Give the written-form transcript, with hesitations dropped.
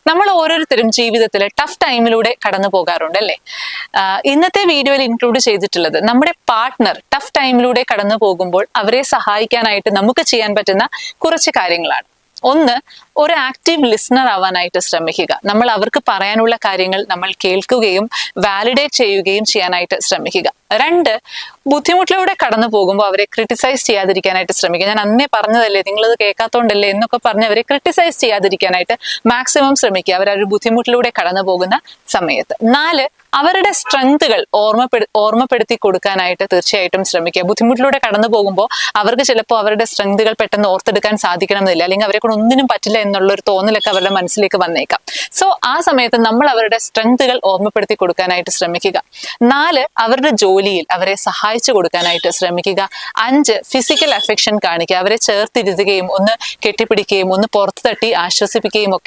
നമ്മൾ ഓരോരുത്തരും ജീവിതത്തിൽ ടഫ് ടൈമിലൂടെ കടന്നു പോകാറുണ്ട് അല്ലേ? ഇന്നത്തെ വീഡിയോയിൽ ഇൻക്ലൂഡ് ചെയ്തിട്ടുള്ളത് നമ്മുടെ പാർട്ട്ണർ ടഫ് ടൈമിലൂടെ കടന്നു പോകുമ്പോൾ അവരെ സഹായിക്കാനായിട്ട് നമുക്ക് ചെയ്യാൻ പറ്റുന്ന കുറച്ച് കാര്യങ്ങളാണ്. ഒന്ന്, ഒരു ആക്റ്റീവ് ലിസണർ ആവാനായിട്ട് ശ്രമിക്കുക. നമ്മൾ അവർക്ക് പറയാനുള്ള കാര്യങ്ങൾ നമ്മൾ കേൾക്കുകയും വാലിഡേറ്റ് ചെയ്യുകയും ചെയ്യാനായിട്ട് ശ്രമിക്കുക. രണ്ട്, ബുദ്ധിമുട്ടിലൂടെ കടന്നു പോകുമ്പോൾ അവരെ ക്രിട്ടിസൈസ് ചെയ്യാതിരിക്കാനായിട്ട് ശ്രമിക്കുക. ഞാൻ അന്നേ പറഞ്ഞതല്ലേ, നിങ്ങളത് കേൾക്കാത്തോണ്ടല്ലേ എന്നൊക്കെ പറഞ്ഞ് അവരെ ക്രിട്ടിസൈസ് ചെയ്യാതിരിക്കാനായിട്ട് മാക്സിമം ശ്രമിക്കുക അവരൊരു ബുദ്ധിമുട്ടിലൂടെ കടന്നു പോകുന്ന സമയത്ത്. നാല്, അവരുടെ സ്ട്രെങ്തുകൾ ഓർമ്മപ്പെടുത്തി കൊടുക്കാനായിട്ട് തീർച്ചയായിട്ടും ശ്രമിക്കുക. ബുദ്ധിമുട്ടിലൂടെ കടന്നു പോകുമ്പോൾ അവർക്ക് ചിലപ്പോൾ അവരുടെ സ്ട്രെങ്തുകൾ പെട്ടെന്ന് ഓർത്തെടുക്കാൻ സാധിക്കണമെന്നില്ല, അല്ലെങ്കിൽ അവരെ കൊണ്ട് ഒന്നിനും പറ്റില്ല എന്നുള്ളൊരു തോന്നലൊക്കെ അവരുടെ മനസ്സിലേക്ക് വന്നേക്കാം. സോ ആ സമയത്ത് നമ്മൾ അവരുടെ സ്ട്രെങ്തുകൾ ഓർമ്മപ്പെടുത്തി കൊടുക്കാനായിട്ട് ശ്രമിക്കുക. നാല്, അവരുടെ ജോലിയിൽ അവരെ സഹായിച്ചു കൊടുക്കാനായിട്ട് ശ്രമിക്കുക. അഞ്ച്, ഫിസിക്കൽ അഫെക്ഷൻ കാണിക്കുക. അവരെ ചേർത്തിരുത്തുകയും ഒന്ന് കെട്ടിപ്പിടിക്കുകയും ഒന്ന് പുറത്തു തട്ടി ആശ്വസിപ്പിക്കുകയും ഒക്കെ